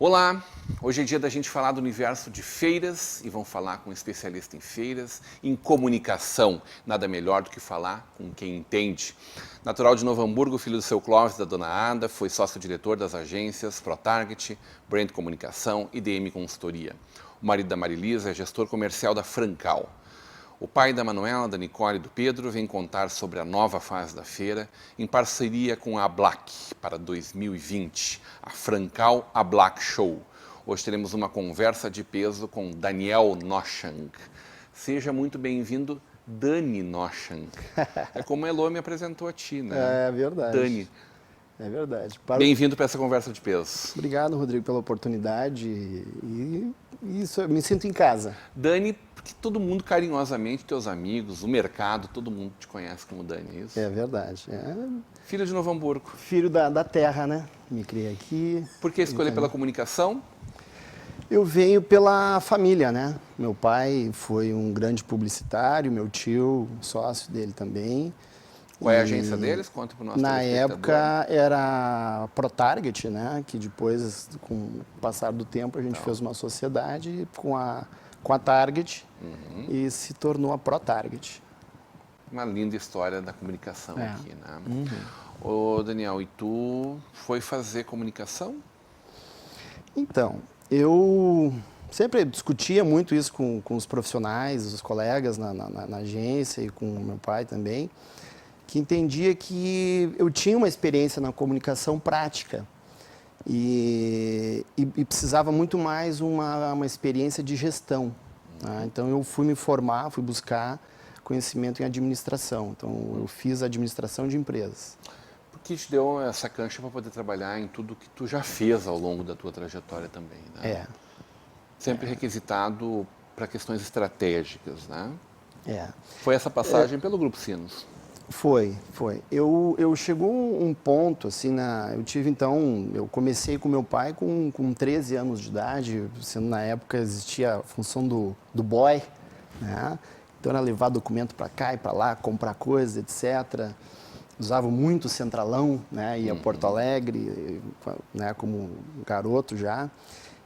Olá, hoje é dia da gente falar do universo de feiras e vamos falar com um especialista em feiras, em comunicação. Nada melhor do que falar com quem entende. Natural de Novo Hamburgo, filho do seu Clóvis e da dona Ada, foi sócio-diretor das agências ProTarget, Brand Comunicação e DM Consultoria. O marido da Marilisa é gestor comercial da Francal. O pai da Manuela, da Nicole e do Pedro vem contar sobre a nova fase da feira em parceria com a Black para 2020, a Francal A Black Show. Hoje teremos uma conversa de peso com Daniel Noschank. Seja muito bem-vindo, Dani Noschank. É como a Elô me apresentou a ti, né? É verdade. Dani. É verdade. Bem-vindo para essa conversa de peso. Obrigado, Rodrigo, pela oportunidade e isso, eu me sinto em casa. Dani, porque todo mundo carinhosamente, teus amigos, o mercado, todo mundo te conhece como Dani, é isso? É verdade. Filho de Novo Hamburgo. Filho da terra, né? Me criei aqui. Por que escolher pela comunicação? Eu venho pela família, né? Meu pai foi um grande publicitário, meu tio, sócio dele também. Qual é a agência deles? Conta para o nosso Na telespectador. época era a ProTarget, né? Que depois, com o passar do tempo, a gente fez uma sociedade com a Target e se tornou a ProTarget. Uma linda história da comunicação aqui, né? Ô, Daniel, e tu foi fazer comunicação? Então, eu sempre discutia muito isso com os profissionais, os colegas na agência e com o meu pai também, que entendia que eu tinha uma experiência na comunicação prática e precisava muito mais uma experiência de gestão. Né? Então, eu fui me formar, fui buscar conhecimento em administração. Então, eu fiz administração de empresas. O que te deu essa cancha para poder trabalhar em tudo que tu já fez ao longo da tua trajetória também, né? Sempre requisitado para questões estratégicas, né? Foi essa passagem pelo Grupo Sinos? Foi. Eu chegou um ponto, assim, eu comecei com meu pai com 13 anos de idade, sendo na época existia a função do boy, né? Então era levar documento para cá e para lá, comprar coisas, etc. Usava muito o Centralão, né? Ia a Porto Alegre, né? Como garoto já.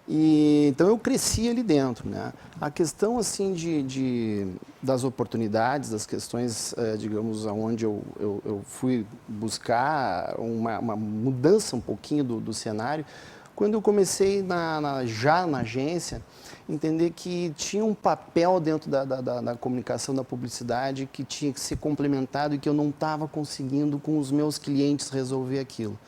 Então eu cresci ali dentro, né? A questão assim das oportunidades, das questões, digamos, aonde eu fui buscar uma mudança um pouquinho do cenário, quando eu comecei já na agência, entender que tinha um papel dentro da comunicação, da publicidade, que tinha que ser complementado e que eu não estava conseguindo com os meus clientes resolver aquilo.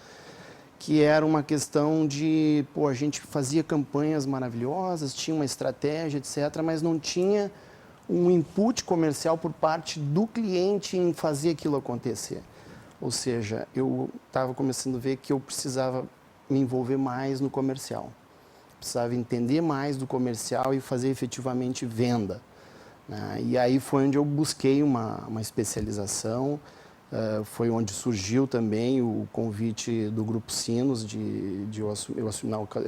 Que era uma questão de, a gente fazia campanhas maravilhosas, tinha uma estratégia, etc., mas não tinha um input comercial por parte do cliente em fazer aquilo acontecer. Ou seja, eu estava começando a ver que eu precisava me envolver mais no comercial. Precisava entender mais do comercial e fazer efetivamente venda, né? E aí foi onde eu busquei uma especialização. Foi onde surgiu também o convite do Grupo Sinos eu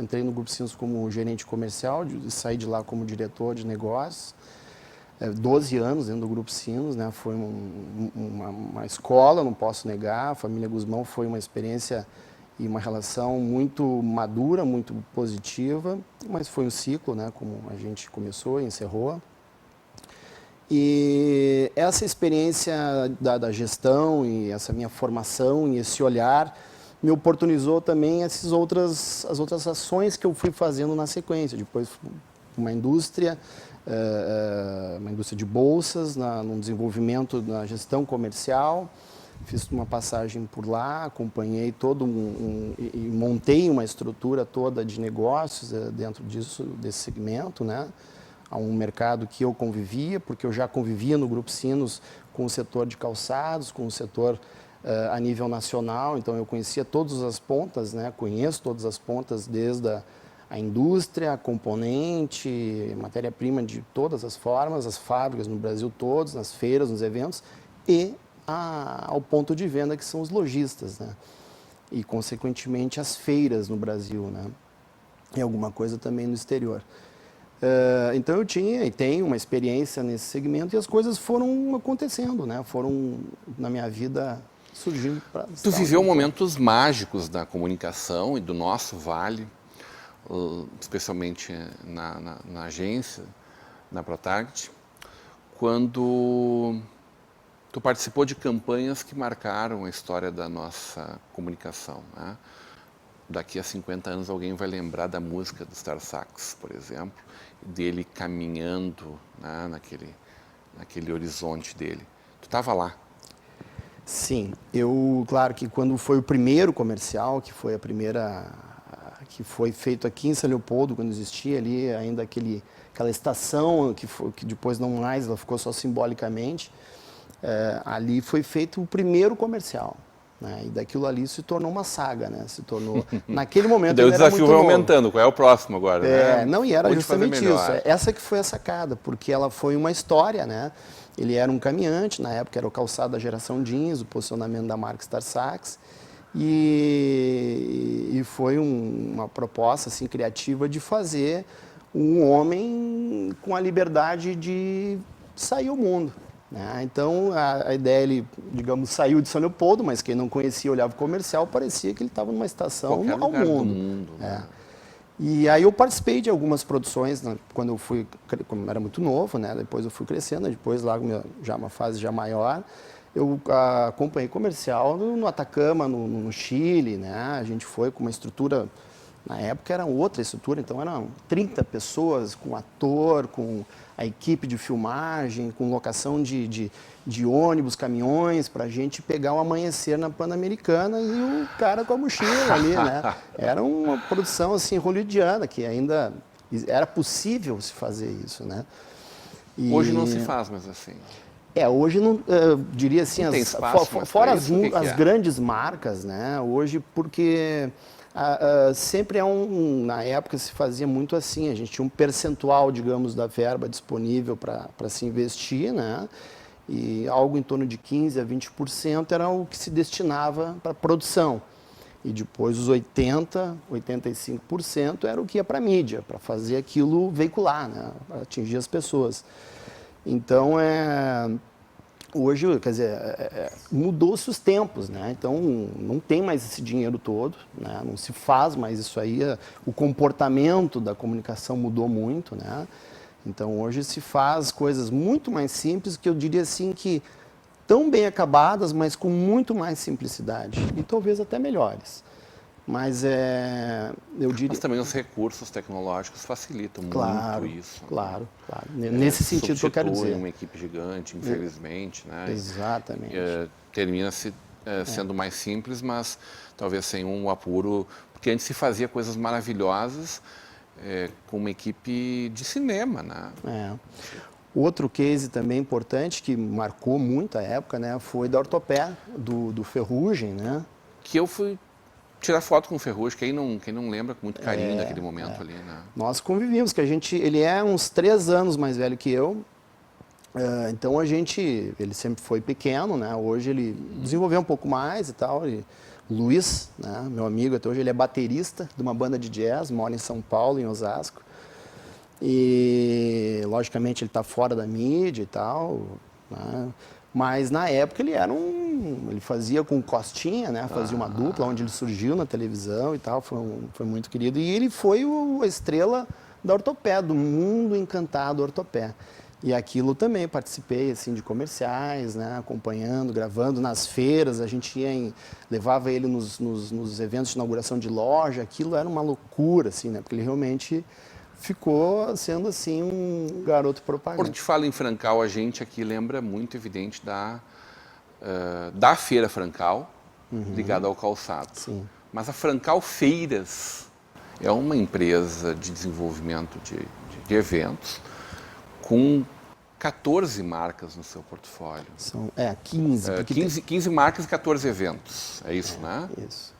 entrei no Grupo Sinos como gerente comercial, saí de lá como diretor de negócios. 12 anos dentro do Grupo Sinos, né? Foi uma escola, não posso negar. A família Guzmão foi uma experiência e uma relação muito madura, muito positiva, mas foi um ciclo, né? Como a gente começou e encerrou. E essa experiência da gestão e essa minha formação e esse olhar me oportunizou também as outras ações que eu fui fazendo na sequência. Depois, uma indústria de bolsas, no desenvolvimento da gestão comercial. Fiz uma passagem por lá, acompanhei e montei uma estrutura toda de negócios dentro desse segmento, né? A um mercado que eu convivia, porque eu já convivia no Grupo Sinos com o setor de calçados, com o setor a nível nacional, então eu conhecia todas as pontas, né? Conheço todas as pontas, desde a indústria, a componente, matéria-prima de todas as formas, as fábricas no Brasil todos, nas feiras, nos eventos, e ao ponto de venda, que são os lojistas, né? E, consequentemente, as feiras no Brasil, né? E alguma coisa também no exterior. Então eu tinha e tenho uma experiência nesse segmento e as coisas foram acontecendo, né? Foram, na minha vida, surgindo. Tu viveu momentos mágicos da comunicação e do nosso Vale, especialmente na agência, na ProTarget, quando tu participou de campanhas que marcaram a história da nossa comunicação, né? Daqui a 50 anos alguém vai lembrar da música do Star Sax, por exemplo, dele caminhando, né, naquele horizonte dele. Tu estava lá. Sim, claro que quando foi o primeiro comercial, que foi que foi feito aqui em São Leopoldo, quando existia ali ainda aquela estação, que depois não mais, ela ficou só simbolicamente, ali foi feito o primeiro comercial. Né? E daquilo ali se tornou uma saga, né? Se tornou, naquele momento, daí o ele era desafio muito vai novo. aumentando, qual é o próximo agora? Né? Não, e era Onde justamente fazer isso. melhor? Essa que foi a sacada, porque ela foi uma história, né? Ele era um caminhante, na época era o calçado da geração jeans, o posicionamento da marca Star Sax, e foi uma proposta assim, criativa de fazer um homem com a liberdade de sair ao mundo. Né? Então, a ideia, ele, digamos, saiu de São Leopoldo, mas quem não conhecia, olhava o comercial, parecia que ele estava numa estação Qualquer ao lugar mundo. do mundo. Né? E aí eu participei de algumas produções, né, quando eu era muito novo, né? Depois eu fui crescendo, depois lá já uma fase já maior, eu acompanhei comercial no Atacama, no Chile, né? A gente foi com uma estrutura, na época era outra estrutura, então eram 30 pessoas, com ator, com a equipe de filmagem, com locação de ônibus, caminhões, para a gente pegar o amanhecer na Pan-Americana e o cara com a mochila ali, né? Era uma produção assim hollywoodiana, que ainda era possível se fazer isso, né? Hoje não se faz mais assim. Hoje não, eu diria assim, não tem espaço fora isso, as grandes marcas, né? Hoje, porque sempre na época se fazia muito assim, a gente tinha um percentual, digamos, da verba disponível para se investir, né? E algo em torno de 15% a 20% era o que se destinava para produção. E depois os 80%, 85% era o que ia para a mídia, para fazer aquilo veicular, né? Para atingir as pessoas. Então, hoje, quer dizer, mudou-se os tempos, né? Então, não tem mais esse dinheiro todo, né? Não se faz mais isso aí. O comportamento da comunicação mudou muito, né? Então, hoje se faz coisas muito mais simples, que eu diria assim que tão bem acabadas, mas com muito mais simplicidade. E talvez até melhores. Mas eu diria... Mas também os recursos tecnológicos facilitam muito isso. Claro, claro. Nesse sentido que eu quero dizer. Uma equipe gigante, infelizmente. Né? Exatamente. Termina-se sendo mais simples, mas talvez sem um apuro, porque antes se fazia coisas maravilhosas com uma equipe de cinema. Né? Outro case também importante, que marcou muito a época, né, foi da Ortopé, do Ferrugem. Né? Que eu fui tirar foto com o Ferrugem, quem não lembra com muito carinho daquele momento ali, né? Nós convivíamos, que ele é uns 3 anos mais velho que eu, então ele sempre foi pequeno, né? Hoje ele desenvolveu um pouco mais e tal. Luiz, né, meu amigo até hoje, ele é baterista de uma banda de jazz, mora em São Paulo, em Osasco, e logicamente ele está fora da mídia e tal, né? Mas na época ele fazia com Costinha, né? Fazia uma dupla onde ele surgiu na televisão e tal, foi muito querido. E ele foi a estrela da Ortopé, do mundo encantado Ortopé. E aquilo também participei assim de comerciais, né? Acompanhando, gravando nas feiras, a gente levava ele nos eventos de inauguração de loja. Aquilo era uma loucura, assim, né? Porque ele realmente ficou sendo assim um garoto propaganda. Quando te fala em Francal, a gente aqui lembra muito evidente da Feira Francal, ligada ao calçado. Sim. Mas a Francal Feiras é uma empresa de desenvolvimento de eventos com 14 marcas no seu portfório. São 15. 15 marcas e 14 eventos, é isso, né? Isso.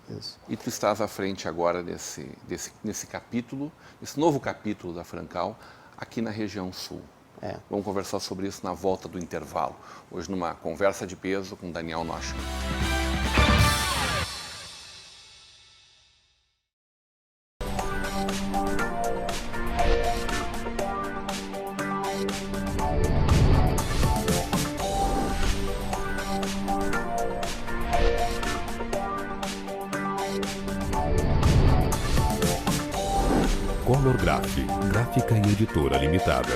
E tu estás à frente agora nesse capítulo, esse novo capítulo da Francal, aqui na região sul. Vamos conversar sobre isso na volta do intervalo. Hoje numa conversa de peso com Daniel Nocha. Colorgraph, gráfica e editora limitada.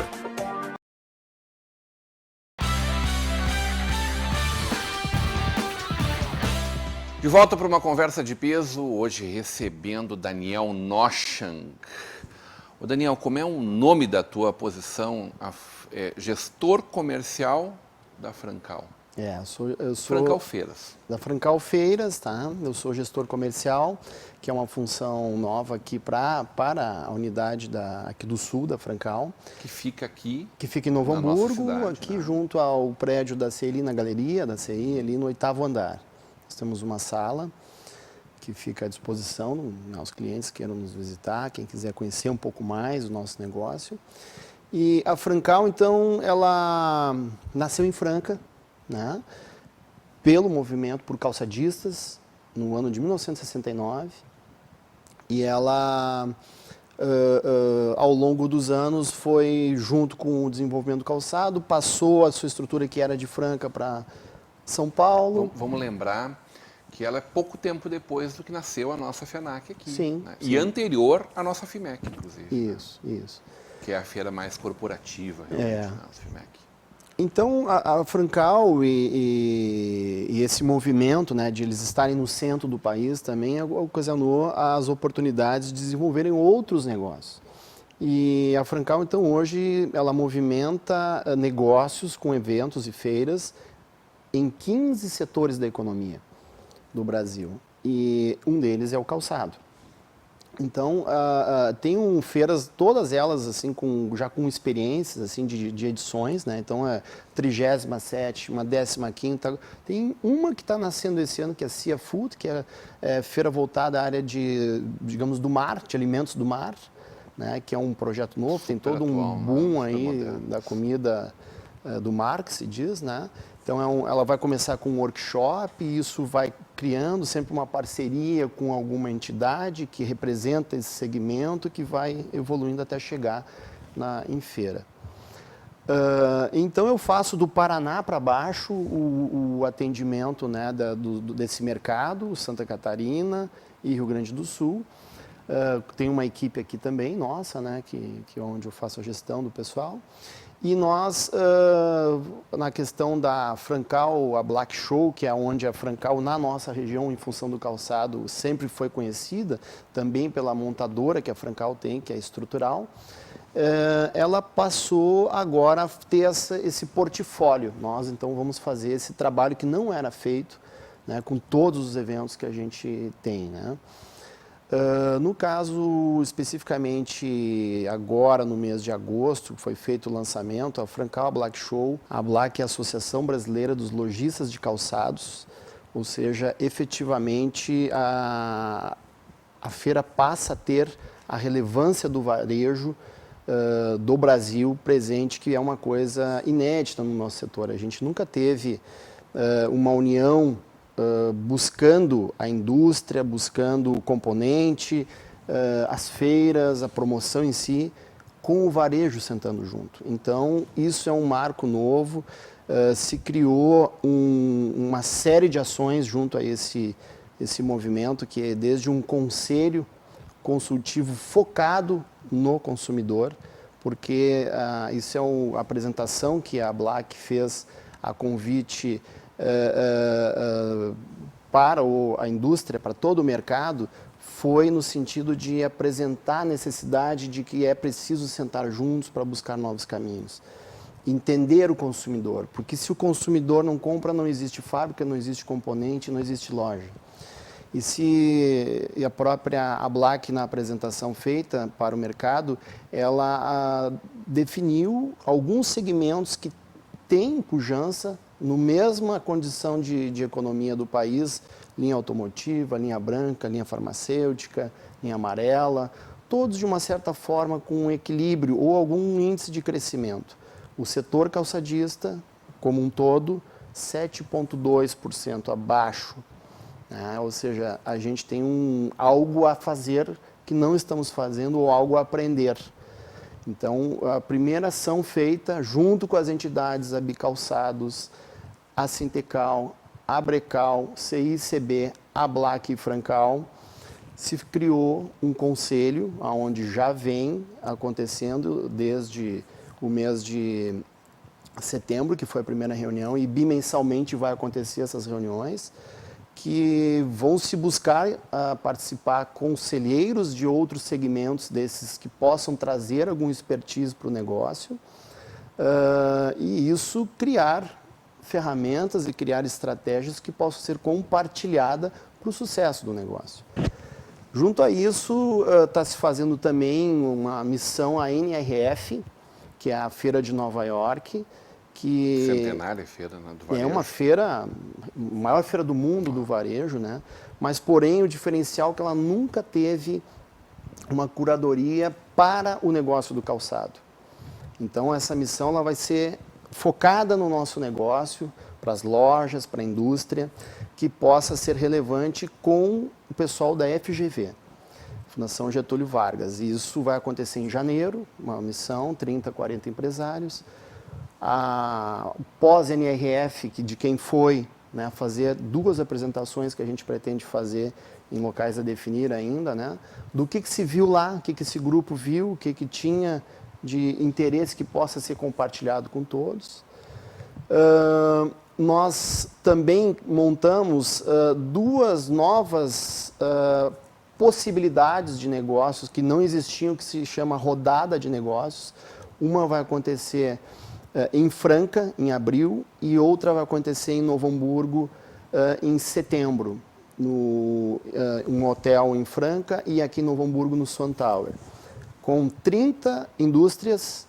De volta para uma conversa de peso, hoje recebendo Daniel Nocha. Ô Daniel, como é o nome da tua posição? Gestor comercial da Francal. Eu sou Francal Feiras. Da Francal Feiras, tá? Eu sou gestor comercial, que é uma função nova aqui para a unidade aqui do sul da Francal. Que fica aqui. Que fica em Novo Hamburgo, cidade, aqui junto ao prédio da CI, na galeria da CI, ali no 8º andar. Nós temos uma sala que fica à disposição aos clientes que queiram nos visitar, quem quiser conhecer um pouco mais o nosso negócio. E a Francal, então, ela nasceu em Franca, né? Pelo movimento por calçadistas, no ano de 1969. E ela, ao longo dos anos, foi junto com o desenvolvimento do calçado, passou a sua estrutura que era de Franca para São Paulo. Vamos lembrar que ela é pouco tempo depois do que nasceu a nossa FENAC aqui. Sim, né? sim. E anterior à nossa FIMEC, inclusive. Isso. Que é a feira mais corporativa, realmente, né? A FIMEC. Então, a Francal e esse movimento, né, de eles estarem no centro do país também ocasionou as oportunidades de desenvolverem outros negócios. E a Francal, então, hoje, ela movimenta negócios com eventos e feiras em 15 setores da economia do Brasil. E um deles é o calçado. Então, tem feiras, todas elas assim, já com experiências assim, de edições, né? Então, 37ª, 15ª. Tem uma que está nascendo esse ano, que é a Sea Food, que é feira voltada à área de, digamos, do mar, de alimentos do mar, né? Que é um projeto novo, tem todo um boom aí da comida do mar, que se diz, né? Então, ela vai começar com um workshop e isso vai criando sempre uma parceria com alguma entidade que representa esse segmento que vai evoluindo até chegar em feira. Então, eu faço do Paraná para baixo o atendimento, né, desse mercado, Santa Catarina e Rio Grande do Sul. Tem uma equipe aqui também, nossa, né, que é onde eu faço a gestão do pessoal. E nós, na questão da Francal, a Black Show, que é onde a Francal, na nossa região, em função do calçado, sempre foi conhecida, também pela montadora que a Francal tem, que é estrutural, ela passou agora a ter esse portfólio. Nós, então, vamos fazer esse trabalho que não era feito, né, com todos os eventos que a gente tem, né? No caso, especificamente agora, no mês de agosto, foi feito o lançamento, a Francal Black Show. A Black é a Associação Brasileira dos Lojistas de Calçados, ou seja, efetivamente a feira passa a ter a relevância do varejo do Brasil presente, que é uma coisa inédita no nosso setor. A gente nunca teve uma união buscando a indústria, buscando o componente, as feiras, a promoção em si, com o varejo sentando junto. Então, isso é um marco novo, se criou uma série de ações junto a esse movimento, que é desde um conselho consultivo focado no consumidor, porque isso é a apresentação que a Black fez a convite para a indústria, para todo o mercado, foi no sentido de apresentar a necessidade de que é preciso sentar juntos para buscar novos caminhos. Entender o consumidor, porque se o consumidor não compra, não existe fábrica, não existe componente, não existe loja. E a própria Black, na apresentação feita para o mercado, ela definiu alguns segmentos que têm pujança no mesma condição de economia do país, linha automotiva, linha branca, linha farmacêutica, linha amarela, todos de uma certa forma com um equilíbrio ou algum índice de crescimento. O setor calçadista, como um todo, 7,2% abaixo, né? Ou seja, a gente tem algo a fazer que não estamos fazendo ou algo a aprender. Então, a primeira ação feita junto com as entidades Abicalçados, a Sintecal, a Brecal, CICB, a Black e Francal, se criou um conselho, onde já vem acontecendo desde o mês de setembro, que foi a primeira reunião, e bimensalmente vai acontecer essas reuniões, que vão se buscar participar conselheiros de outros segmentos desses que possam trazer algum expertise para o negócio, e isso criar ferramentas e criar estratégias que possam ser compartilhadas para o sucesso do negócio. Junto a isso, está se fazendo também uma missão à NRF, que é a Feira de Nova York, que Centenária feira, né, do varejo. é uma feira, a maior feira do mundo do varejo, né? Mas, porém, o diferencial é que ela nunca teve uma curadoria para o negócio do calçado. Então, essa missão ela vai ser focada no nosso negócio, para as lojas, para a indústria, que possa ser relevante com o pessoal da FGV, Fundação Getúlio Vargas. E isso vai acontecer em janeiro, uma missão, 30, 40 empresários. A pós-NRF, de quem foi, né, fazer 2 apresentações que a gente pretende fazer em locais a definir ainda, né, do que se viu lá, o que esse grupo viu, o que tinha de interesse que possa ser compartilhado com todos. Nós também montamos 2 novas possibilidades de negócios que não existiam, que se chama rodada de negócios. Uma vai acontecer em Franca, em abril, e outra vai acontecer em Novo Hamburgo, em setembro, um hotel em Franca e aqui em Novo Hamburgo, no Swan Tower. Com 30 indústrias,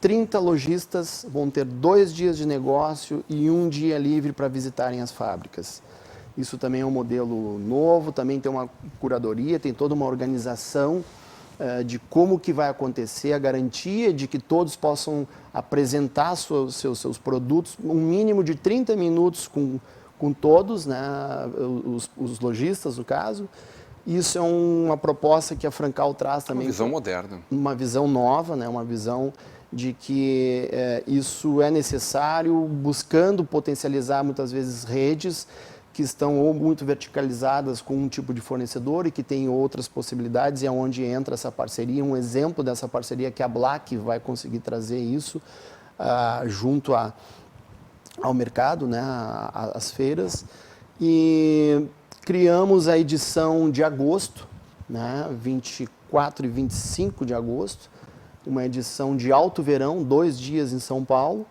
30 lojistas vão ter 2 dias de negócio e 1 dia livre para visitarem as fábricas. Isso também é um modelo novo, também tem uma curadoria, tem toda uma organização de como que vai acontecer, a garantia de que todos possam apresentar seus produtos, um mínimo de 30 minutos com todos, né, os lojistas, no caso. Isso é uma proposta que a Francal traz também. Uma visão moderna. Uma visão nova, né, uma visão de que isso é necessário, buscando potencializar muitas vezes redes que estão ou muito verticalizadas com um tipo de fornecedor e que tem outras possibilidades, e é onde entra essa parceria. Um exemplo dessa parceria é que a Black vai conseguir trazer isso junto ao mercado, né, às feiras. E criamos a edição de agosto, né, 24 e 25 de agosto, uma edição de alto verão, 2 dias em São Paulo,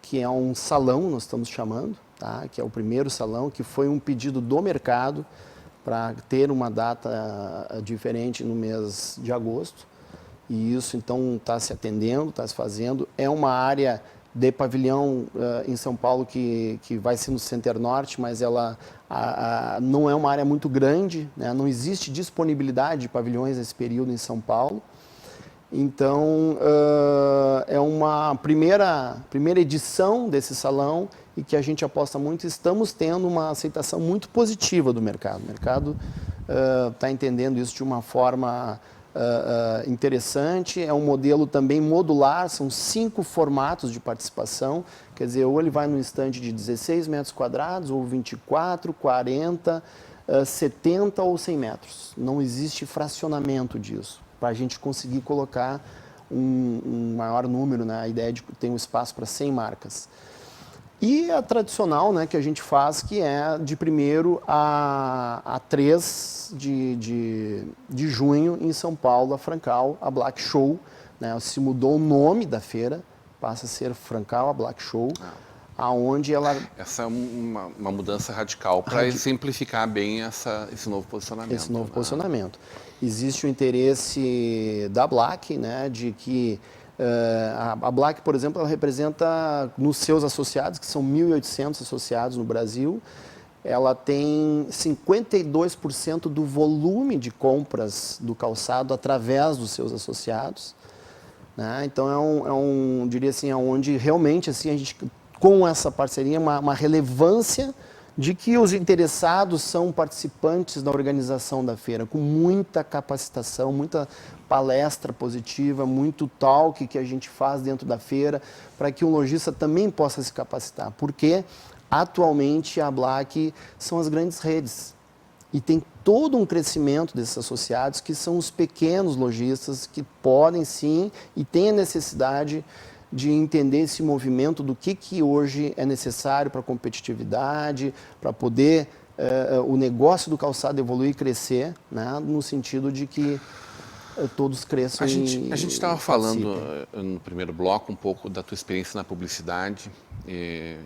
que é um salão, nós estamos chamando, tá? Que é o primeiro salão, que foi um pedido do mercado para ter uma data diferente no mês de agosto. E isso, então, está se atendendo, está se fazendo. É uma área de pavilhão em São Paulo que vai ser no Center Norte, mas ela não é uma área muito grande, né? Não existe disponibilidade de pavilhões nesse período em São Paulo. Então, é uma primeira edição desse salão e que a gente aposta muito. Estamos tendo uma aceitação muito positiva do mercado. O mercado está entendendo isso de uma forma interessante. É um modelo também modular, são 5 formatos de participação. Quer dizer, ou ele vai num estande de 16 metros quadrados, ou 24, 40, 70 ou 100 metros. Não existe fracionamento disso, para a gente conseguir colocar um maior número, né? A ideia de ter um espaço para 100 marcas. E a tradicional, né, que a gente faz, que é de 1º a 3 de junho em São Paulo, a Francal, a Black Show, né? Se mudou o nome da feira, passa a ser Francal, a Black Show, aonde ela... Essa é uma mudança radical para simplificar bem esse novo posicionamento. Esse novo posicionamento. Existe o interesse da Black, né, de que a Black, por exemplo, ela representa nos seus associados, que são 1.800 associados no Brasil, ela tem 52% do volume de compras do calçado através dos seus associados. né? Então diria assim, onde realmente assim, a gente, com essa parceria, uma relevância de que os interessados são participantes da organização da feira, com muita capacitação, muita palestra positiva, muito talk que a gente faz dentro da feira, para que o lojista também possa se capacitar. Porque, atualmente, a Black são as grandes redes. E tem todo um crescimento desses associados, que são os pequenos lojistas, que podem sim e têm a necessidade de entender esse movimento do que hoje é necessário para a competitividade, para poder o negócio do calçado evoluir e crescer, né, no sentido de que todos cresçam. A gente estava falando no primeiro bloco um pouco da tua experiência na publicidade,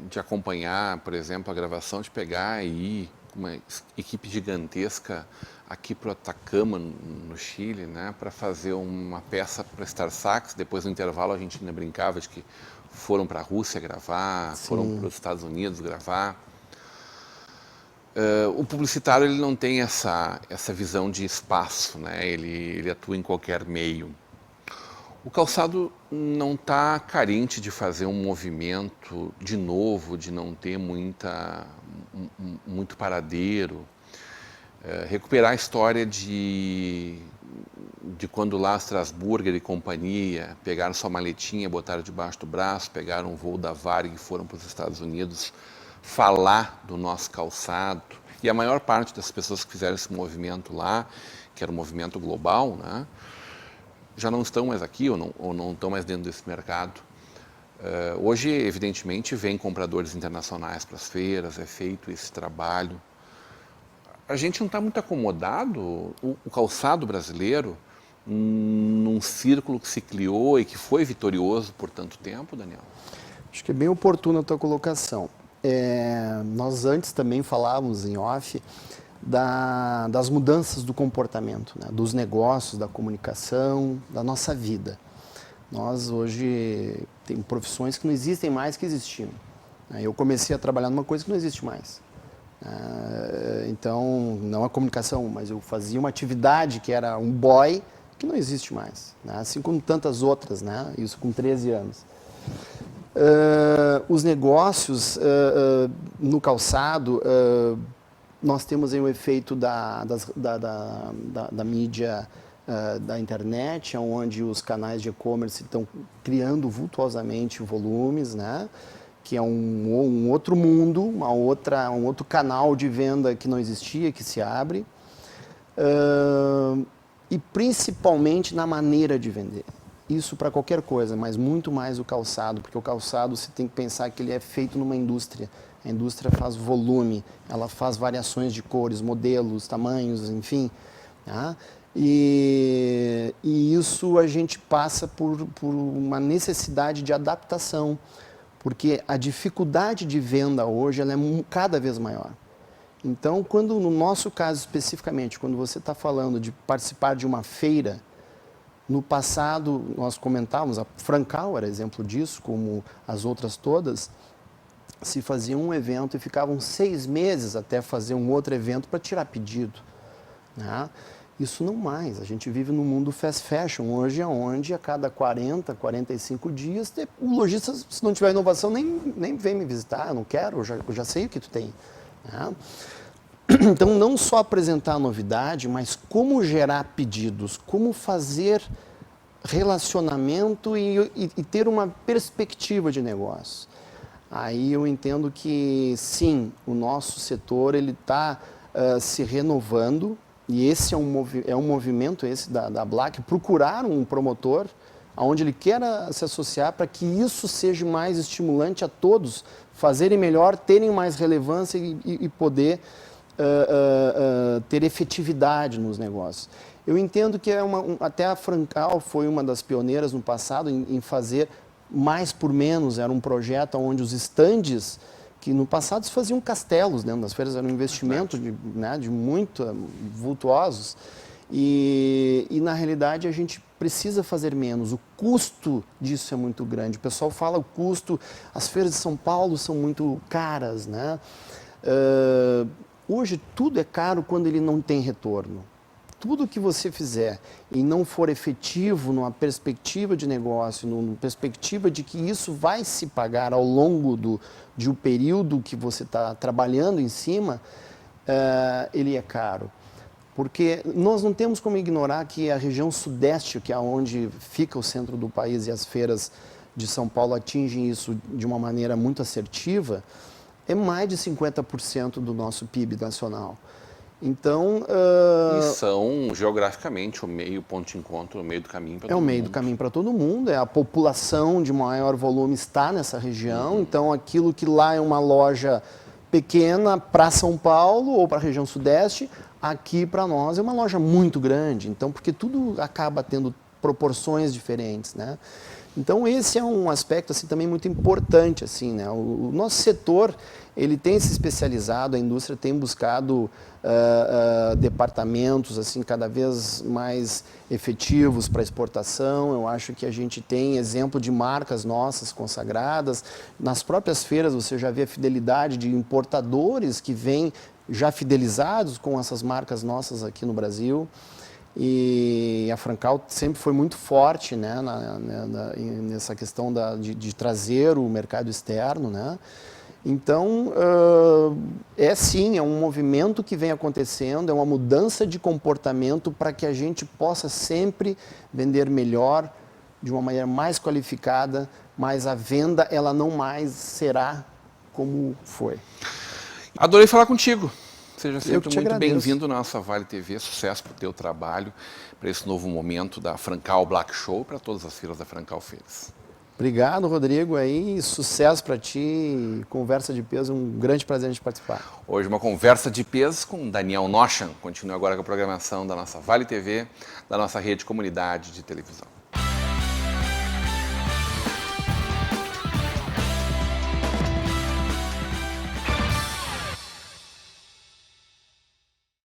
de acompanhar, por exemplo, a gravação, de pegar e ir com uma equipe gigantesca aqui para o Atacama, no Chile, né, para fazer uma peça para Star Sax. Depois, no intervalo, a gente ainda brincava de que foram para a Rússia gravar, Sim. foram para os Estados Unidos gravar. O publicitário, ele não tem essa visão de espaço, né? Ele atua em qualquer meio. O calçado não está carente de fazer um movimento de novo, de não ter muito paradeiro. Recuperar a história de quando lá Strasburger e companhia pegaram sua maletinha, botaram debaixo do braço, pegaram um voo da Varig e foram para os Estados Unidos falar do nosso calçado. E a maior parte das pessoas que fizeram esse movimento lá, que era um movimento global, né, já não estão mais aqui ou não estão mais dentro desse mercado. Hoje, evidentemente, vem compradores internacionais para as feiras, é feito esse trabalho. A gente não está muito acomodado, o calçado brasileiro, num círculo que se criou e que foi vitorioso por tanto tempo, Daniel? Acho que é bem oportuna a tua colocação. Nós antes também falávamos em off das mudanças do comportamento, né? Dos negócios, da comunicação, da nossa vida. Nós hoje temos profissões que não existem mais que existiam. Eu comecei a trabalhar numa coisa que não existe mais. Então, não a comunicação, mas eu fazia uma atividade que era um boy, que não existe mais, né? Assim como tantas outras, né? Isso com 13 anos. Os negócios no calçado, nós temos aí o efeito da mídia, da internet, onde os canais de e-commerce estão criando vultuosamente volumes, né? Que é um outro mundo, um outro canal de venda que não existia, que se abre, e principalmente na maneira de vender. Isso para qualquer coisa, mas muito mais o calçado, porque o calçado você tem que pensar que ele é feito numa indústria. A indústria faz volume, ela faz variações de cores, modelos, tamanhos, enfim. Tá? E isso a gente passa por uma necessidade de adaptação, porque a dificuldade de venda hoje ela é cada vez maior. Então, quando no nosso caso especificamente, quando você está falando de participar de uma feira, no passado nós comentávamos, a Francal era exemplo disso, como as outras todas, se fazia um evento e ficavam 6 meses até fazer um outro evento para tirar pedido, né? Isso não mais, a gente vive no mundo fast fashion hoje, onde a cada 40, 45 dias, o lojista, se não tiver inovação, nem vem me visitar, eu não quero, eu já sei o que tu tem, né? Então, não só apresentar a novidade, mas como gerar pedidos, como fazer relacionamento e ter uma perspectiva de negócio. Aí eu entendo que, sim, o nosso setor está se renovando, e esse é um movimento esse da Black, procurar um promotor onde ele queira se associar para que isso seja mais estimulante a todos, fazerem melhor, terem mais relevância e poder ter efetividade nos negócios. Eu entendo que até a Francal foi uma das pioneiras no passado em fazer mais por menos, era um projeto onde os estandes, que no passado se faziam castelos dentro das feiras, era um investimento de muito vultuosos, e na realidade a gente precisa fazer menos, o custo disso é muito grande. O pessoal fala o custo, as feiras de São Paulo são muito caras, né? Hoje tudo é caro quando ele não tem retorno. tudo que você fizer e não for efetivo numa perspectiva de negócio, numa perspectiva de que isso vai se pagar ao longo de um período que você está trabalhando em cima, ele é caro. Porque nós não temos como ignorar que a região sudeste, que é onde fica o centro do país e as feiras de São Paulo atingem isso de uma maneira muito assertiva, é mais de 50% do nosso PIB nacional. Então... E são, geograficamente, o meio ponto de encontro, o meio do caminho para todo mundo. É o meio do caminho para todo mundo, a população de maior volume está nessa região, então aquilo que lá é uma loja pequena para São Paulo ou para a região sudeste, aqui para nós é uma loja muito grande, então porque tudo acaba tendo proporções diferentes, né? Então esse é um aspecto assim também muito importante assim, né? O nosso setor ele tem se especializado, a indústria tem buscado departamentos assim cada vez mais efetivos para exportação. Eu acho que a gente tem exemplo de marcas nossas consagradas. Nas próprias feiras você já vê a fidelidade de importadores que vêm já fidelizados com essas marcas nossas aqui no Brasil. E a Francal sempre foi muito forte, né, nessa questão de trazer o mercado externo, né? Então, sim, é um movimento que vem acontecendo, é uma mudança de comportamento para que a gente possa sempre vender melhor, de uma maneira mais qualificada, mas a venda ela não mais será como foi. Adorei falar contigo. Seja sempre muito agradeço. bem-vindo na nossa Vale TV. Sucesso para o teu trabalho, para esse novo momento da Francal Black Show, para todas as feiras da Francal Feiras. Obrigado, Rodrigo. Aí, sucesso para ti. Conversa de peso, um grande prazer de participar. Hoje uma conversa de peso com Daniel Nochan. Continua agora com a programação da nossa Vale TV, da nossa rede comunidade de televisão.